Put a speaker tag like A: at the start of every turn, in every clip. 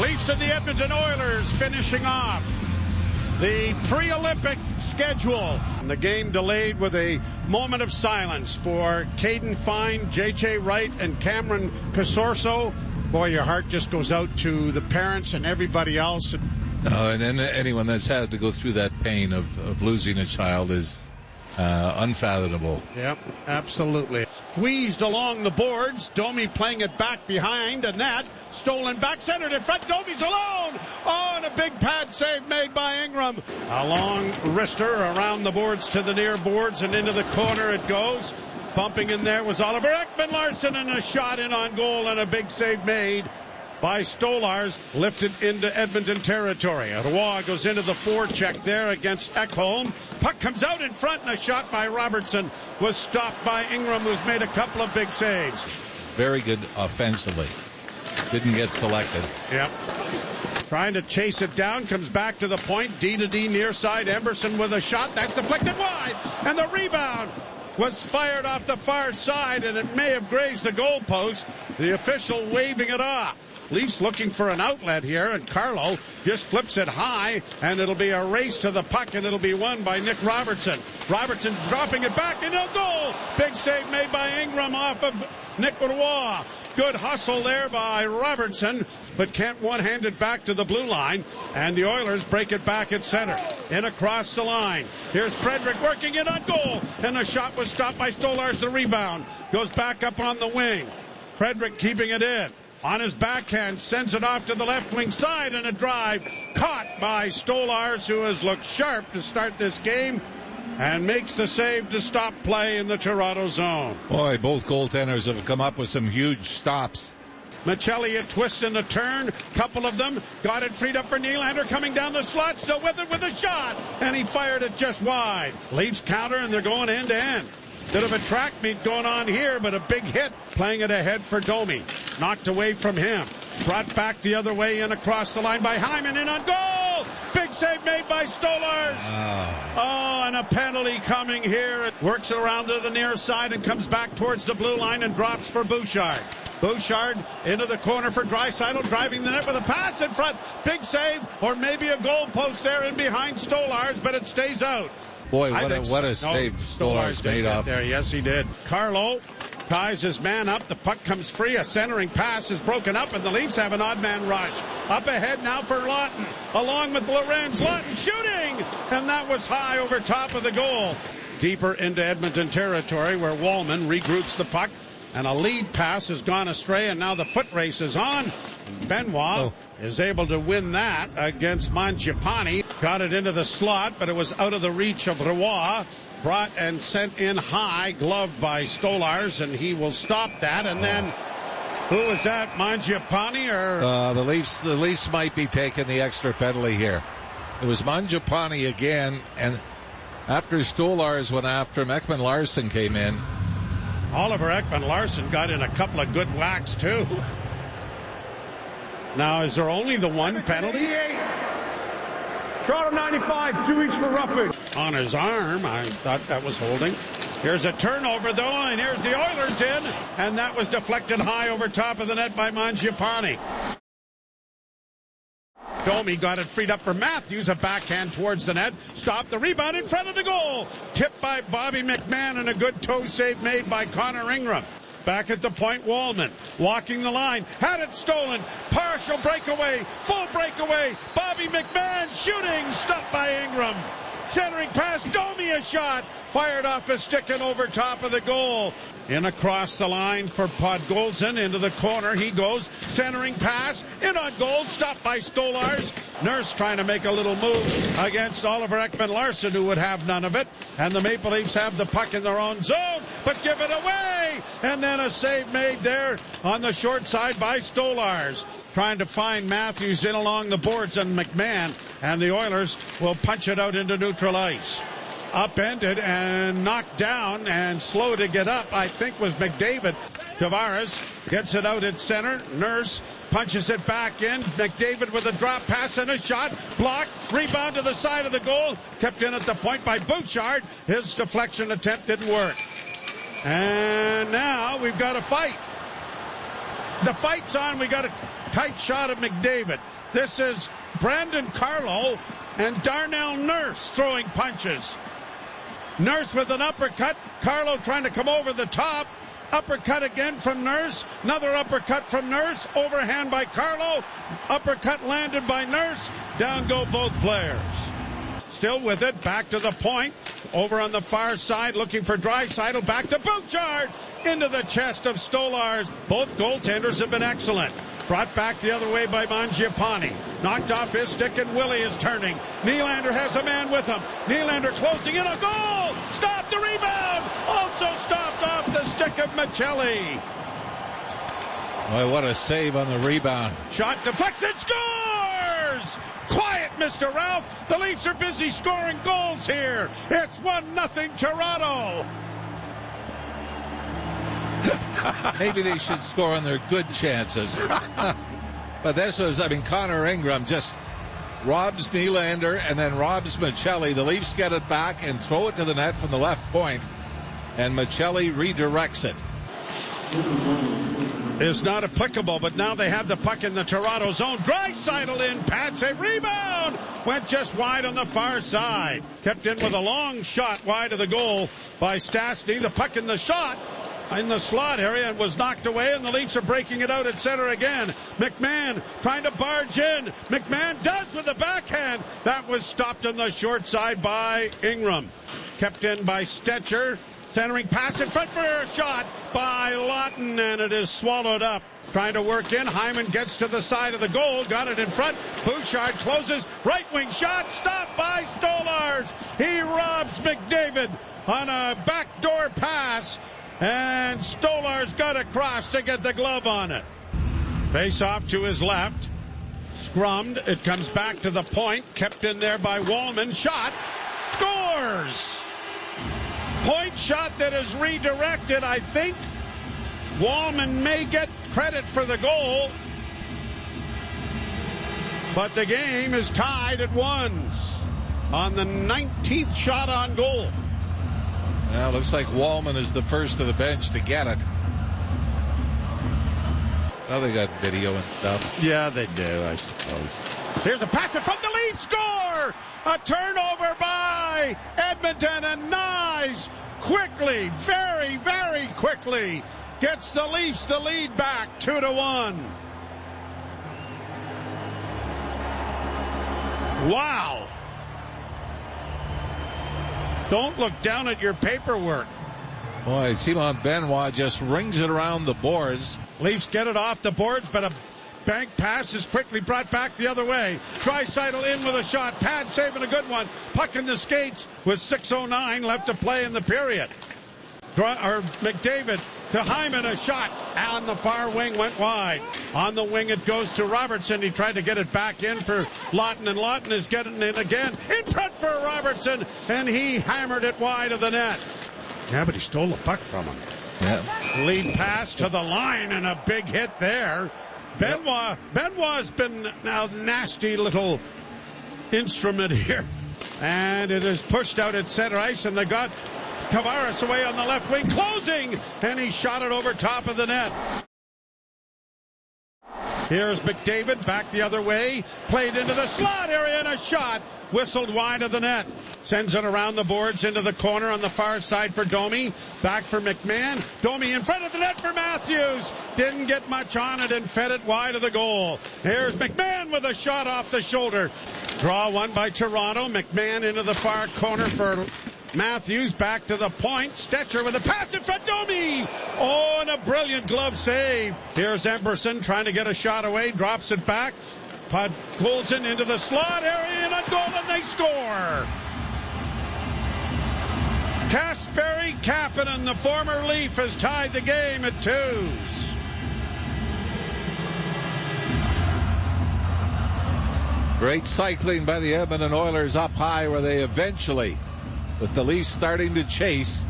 A: Leafs and the Edmonton Oilers finishing off the pre-Olympic schedule. And the game delayed with a moment of silence for Caden Fine, J.J. Wright, and Cameron Casorso. Boy, your heart just goes out to the parents and everybody else.
B: And anyone that's had to go through that pain of losing a child is unfathomable.
A: Yep, absolutely. Squeezed along the boards. Domi playing it back behind a net. Stolen back, centered in front. Domi's alone. Oh, and a big pad save made by Ingram. A long wrister around the boards to the near boards and into the corner it goes. Bumping in there was Oliver Ekman-Larsson, and a shot in on goal and a big save made by Stolarz, lifted into Edmonton territory. Roy goes into the forecheck there against Ekholm. Puck comes out in front, and a shot by Robertson was stopped by Ingram, who's made a couple of big saves.
B: Very good offensively. Didn't get selected.
A: Yep. Trying to chase it down, comes back to the point. D to D near side. Emberson with a shot. That's deflected wide. And the rebound was fired off the far side, and it may have grazed the goalpost. The official waving it off. Leafs looking for an outlet here, and Carlo just flips it high, and it'll be a race to the puck, and it'll be won by Nick Robertson. Robertson dropping it back into a goal. Big save made by Ingram off of Nick Roy. Good hustle there by Robertson, but can't one-hand it back to the blue line, and the Oilers break it back at center. In across the line. Here's Frederick working it on goal, and the shot was stopped by Stolarz. The rebound goes back up on the wing. Frederick keeping it in. On his backhand, sends it off to the left wing side, and a drive caught by Stolarz, who has looked sharp to start this game and makes the save to stop play in the Toronto zone.
B: Boy, both goaltenders have come up with some huge stops.
A: Michelli a twist and a turn, couple of them, got it freed up for Nylander coming down the slot, still with it with a shot, and he fired it just wide. Leafs counter, and they're going end to end. Bit of a track meet going on here, but a big hit playing it ahead for Domi. Knocked away from him. Brought back the other way in across the line by Hyman, in on goal! Big save made by Stolarz. Oh, and a penalty coming here. It works around to the near side and comes back towards the blue line and drops for Bouchard. Bouchard into the corner for Draisaitl, driving the net with a pass in front. Big save, or maybe a goal post there in behind Stolarz, but it stays out.
B: Boy, what a save Stolarz made off
A: there. Yes, he did. Carlo ties his man up. The puck comes free. A centering pass is broken up, and the Leafs have an odd man rush. Up ahead now for Lawton, along with Lorenz. Lawton shooting, and that was high over top of the goal. Deeper into Edmonton territory, where Wallman regroups the puck, and a lead pass has gone astray, and now the foot race is on. Benoit is able to win that against Mangiapane. Got it into the slot, but it was out of the reach of Roy. Brought and sent in high, gloved by Stolarz, and he will stop that. And then, who was that, Mangiapane or?
B: The Leafs might be taking the extra penalty here. It was Mangiapane again, and after Stolarz went after him, Ekman-Larsson came in.
A: Oliver Ekman-Larsson got in a couple of good whacks, too. Now, is there only the one penalty?
C: Toronto 95, 2 weeks for roughage.
A: On his arm, I thought that was holding. Here's a turnover, though, and here's the Oilers in, and that was deflected high over top of the net by Mangiapane. Domi got it freed up for Matthews, a backhand towards the net. Stopped the rebound in front of the goal. Tipped by Bobby McMahon, and a good toe save made by Connor Ingram. Back at the point, Wallman walking the line. Had it stolen. Partial breakaway. Full breakaway. Bobby McMahon shooting. Stopped by Ingram. Centering pass. Domi a shot. Fired off a stick and over top of the goal. In across the line for Podgolzin. Into the corner he goes. Centering pass. In on goal. Stopped by Stolarz. Nurse trying to make a little move against Oliver Ekman-Larsson, who would have none of it. And the Maple Leafs have the puck in their own zone, but give it away. And then a save made there on the short side by Stolarz. Trying to find Matthews in along the boards and McMahon. And the Oilers will punch it out into neutral ice. Upended and knocked down and slow to get up, I think, was McDavid. Tavares gets it out at center. Nurse punches it back in. McDavid with a drop pass and a shot. Blocked. Rebound to the side of the goal. Kept in at the point by Bouchard. His deflection attempt didn't work. And now we've got a fight. The fight's on. We got a Tight shot of McDavid. This is Brandon Carlo and Darnell Nurse throwing punches. Nurse with an uppercut. Carlo trying to come over the top. Uppercut again from Nurse. Another uppercut from Nurse. Overhand by Carlo. Uppercut landed by Nurse. Down go both players. Still with it. Back to the point. Over on the far side looking for Draisaitl. Back to Bouchard. Into the chest of Stolarz. Both goaltenders have been excellent. Brought back the other way by Mangiapane. Knocked off his stick and Willie is turning. Nylander has a man with him. Nylander closing in a goal. Stop the rebound. Also stopped off the stick of Michelli.
B: Boy, what a save on the rebound.
A: Shot deflects and scores! Quiet, Mr. Ralph. The Leafs are busy scoring goals here. It's 1-0 Toronto.
B: Maybe they should score on their good chances. But this was, Connor Ingram just robs Nylander and then robs Michelli. The Leafs get it back and throw it to the net from the left point. And Michelli redirects it.
A: Is not applicable, but now they have the puck in the Toronto zone. Draisaitl in, pad save, rebound! Went just wide on the far side. Kept in with a long shot wide of the goal by Stastny. The puck in the shot in the slot area and was knocked away, and the Leafs are breaking it out at center again. McMahon trying to barge in. McMahon does with the backhand. That was stopped on the short side by Ingram. Kept in by Stetcher. Centering pass in front for a shot by Lawton, and it is swallowed up. Trying to work in. Hyman gets to the side of the goal. Got it in front. Bouchard closes. Right wing shot. Stopped by Stolarz. He robs McDavid on a backdoor pass. And Stolarz got across to get the glove on it. Face off to his left. Scrummed. It comes back to the point. Kept in there by Wallman. Shot. Scores! Point shot that is redirected. I think Wallman may get credit for the goal. But the game is tied at 1 on the 19th shot on goal.
B: Well, looks like Wallman is the first of the bench to get it. Oh, they got video and stuff.
A: Yeah, they do, I suppose. Here's a pass from the Leafs. Score! A turnover by Edmonton, and Nyes quickly, very, very quickly gets the Leafs the lead back 2-1. Wow. Don't look down at your paperwork.
B: Boy, Simon Benoit just rings it around the boards.
A: Leafs get it off the boards, but a bank pass is quickly brought back the other way. Draisaitl in with a shot. Pad saving a good one. Puck in the skates with 6:09 left to play in the period. McDavid to Hyman, a shot on the far wing, went wide. On the wing it goes to Robertson. He tried to get it back in for Lawton, and Lawton is getting it again. In front for Robertson, and he hammered it wide of the net. Yeah, but he stole the puck from him.
B: Yeah.
A: Lead pass to the line, and a big hit there. Benoit's been a nasty little instrument here. And it is pushed out at center ice, and they got Tavares away on the left wing, closing, and he shot it over top of the net. Here's McDavid back the other way, played into the slot area, and a shot whistled wide of the net. Sends it around the boards into the corner on the far side for Domi. Back for McMahon. Domi in front of the net for Matthews. Didn't get much on it and fed it wide of the goal. Here's McMahon with a shot off the shoulder. Draw one by Toronto. McMahon into the far corner for Matthews. Back to the point. Stetcher with a pass in front. Domi. Oh, and a brilliant glove save. Here's Emberson trying to get a shot away. Drops it back. Podkolzin into the slot area and a goal, and they score. Kasperi Kapanen, the former Leaf, has tied the game at 2.
B: Great cycling by the Edmonton Oilers up high, where they eventually, with the Leafs starting to chase,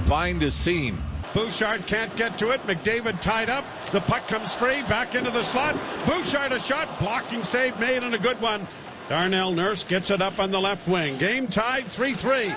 B: find a seam.
A: Bouchard can't get to it. McDavid tied up. The puck comes free. Back into the slot. Bouchard a shot. Blocking save made, and a good one. Darnell Nurse gets it up on the left wing. Game tied 3-3.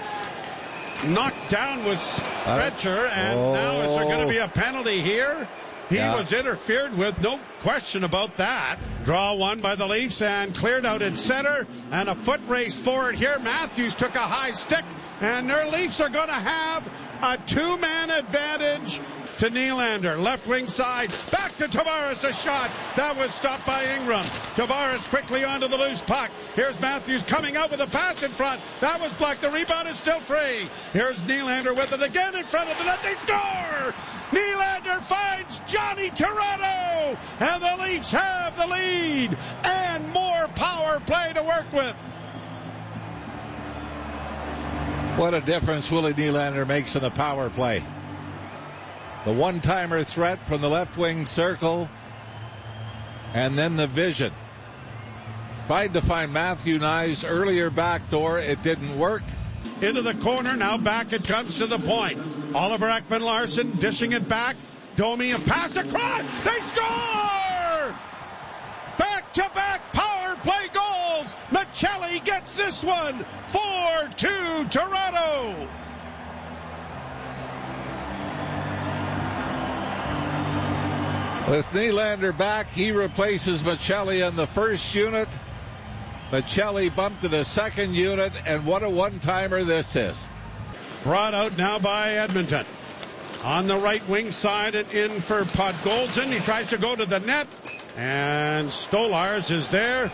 A: Knocked down was Fletcher, and now is there going to be a penalty here? He was interfered with, no question about that. Draw one by the Leafs and cleared out in center. And a foot race forward here. Matthews took a high stick, and their Leafs are going to have a two-man advantage to Nylander. Left wing side. Back to Tavares. A shot. That was stopped by Ingram. Tavares quickly onto the loose puck. Here's Matthews coming out with a pass in front. That was blocked. The rebound is still free. Here's Nylander with it again in front of the net. They score! Nylander finds Johnny Toronto, and the Leafs have the lead and more power play to work with.
B: What a difference Willie Nylander makes in the power play. The one-timer threat from the left wing circle, and then the vision. Tried to find Matthew Knies earlier backdoor. It didn't work.
A: Into the corner. Now back it comes to the point. Oliver Ekman-Larsson dishing it back. Domi a pass across. They score! Back-to-back power play goals. Michelli gets this one. 4-2 Toronto.
B: With Nylander back, he replaces Michelli in the first unit. Michelli bumped to the second unit, and what a one-timer this is.
A: Brought out now by Edmonton. On the right wing side and in for Podgolzin. He tries to go to the net, and Stolarz is there.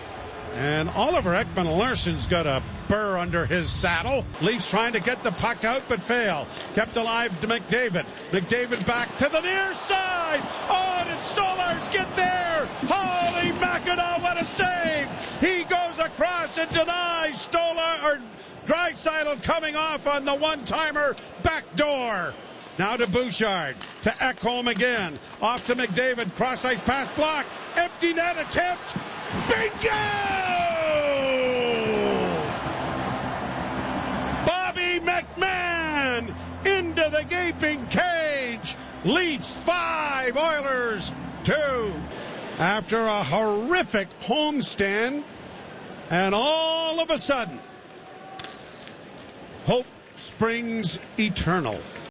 A: And Oliver Ekman-Larsson's got a burr under his saddle. Leafs trying to get the puck out, but fail. Kept alive to McDavid. McDavid back to the near side. Oh, did Stolarz get there? Holy Mackinac, what a save! He goes across and denies Draisaitl coming off on the one-timer backdoor. Now to Bouchard, to Ekholm again, off to McDavid, cross-ice pass block, empty net attempt, bingo! Bobby McMahon into the gaping cage. Leafs 5, Oilers 2. After a horrific homestand, and all of a sudden, hope springs eternal.